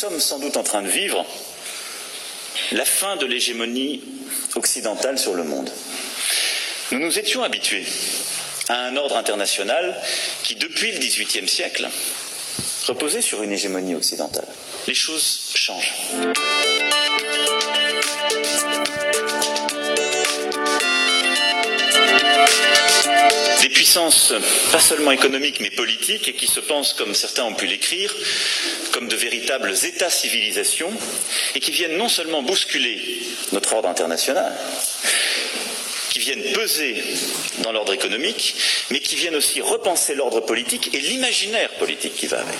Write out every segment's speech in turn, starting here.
sommes sans doute en train de vivre la fin de l'hégémonie occidentale sur le monde. Nous nous étions habitués à un ordre international qui, depuis le XVIIIe siècle, reposait sur une hégémonie occidentale. Les choses changent. Des puissances, pas seulement économiques, mais politiques, et qui se pensent, comme certains ont pu l'écrire, comme de véritables États-civilisations, et qui viennent non seulement bousculer notre ordre international, qui viennent peser dans l'ordre économique, mais qui viennent aussi repenser l'ordre politique et l'imaginaire politique qui va avec.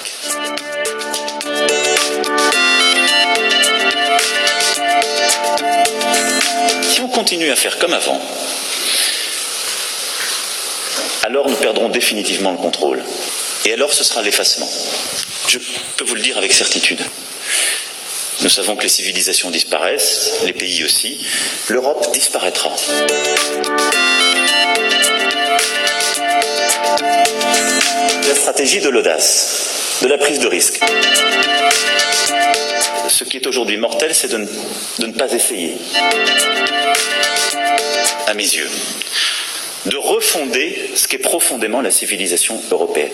Si on continue à faire comme avant, alors nous perdrons définitivement le contrôle. Et alors ce sera l'effacement. Je peux vous le dire avec certitude. Nous savons que les civilisations disparaissent, les pays aussi. L'Europe disparaîtra. La stratégie de l'audace, de la prise de risque. Ce qui est aujourd'hui mortel, c'est de ne pas essayer, à mes yeux, de refonder ce qu'est profondément la civilisation européenne.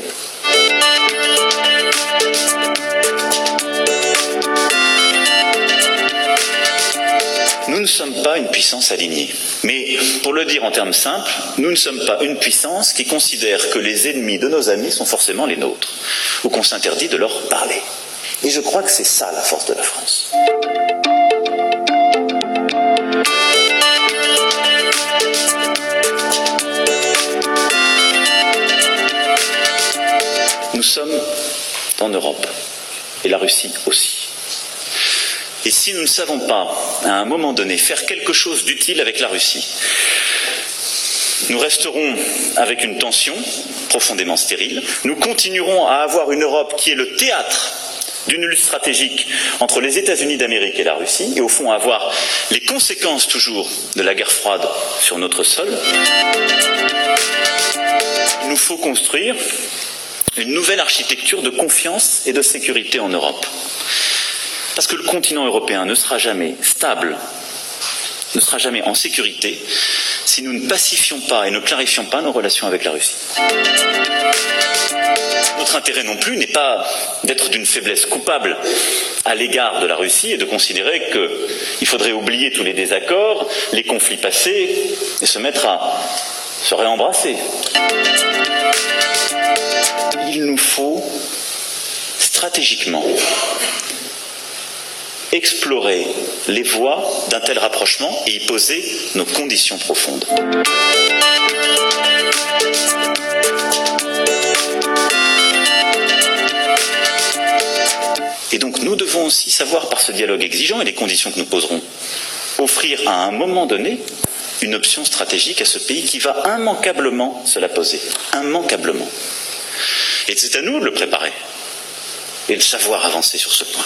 Nous ne sommes pas une puissance alignée. Mais, pour le dire en termes simples, nous ne sommes pas une puissance qui considère que les ennemis de nos amis sont forcément les nôtres, ou qu'on s'interdit de leur parler. Et je crois que c'est ça la force de la France. Nous sommes en Europe, et la Russie aussi. Et si nous ne savons pas, à un moment donné, faire quelque chose d'utile avec la Russie, nous resterons avec une tension profondément stérile. Nous continuerons à avoir une Europe qui est le théâtre d'une lutte stratégique entre les États-Unis d'Amérique et la Russie, et au fond avoir les conséquences toujours de la guerre froide sur notre sol. Il nous faut construire une nouvelle architecture de confiance et de sécurité en Europe. Parce que le continent européen ne sera jamais stable, ne sera jamais en sécurité, si nous ne pacifions pas et ne clarifions pas nos relations avec la Russie. Notre intérêt non plus n'est pas d'être d'une faiblesse coupable à l'égard de la Russie et de considérer qu'il faudrait oublier tous les désaccords, les conflits passés et se mettre à se réembrasser. Il nous faut stratégiquement explorer les voies d'un tel rapprochement et y poser nos conditions profondes. Et donc nous devons aussi savoir, par ce dialogue exigeant et les conditions que nous poserons, offrir à un moment donné une option stratégique à ce pays qui va immanquablement se la poser. Immanquablement. Et c'est à nous de le préparer et de savoir avancer sur ce point.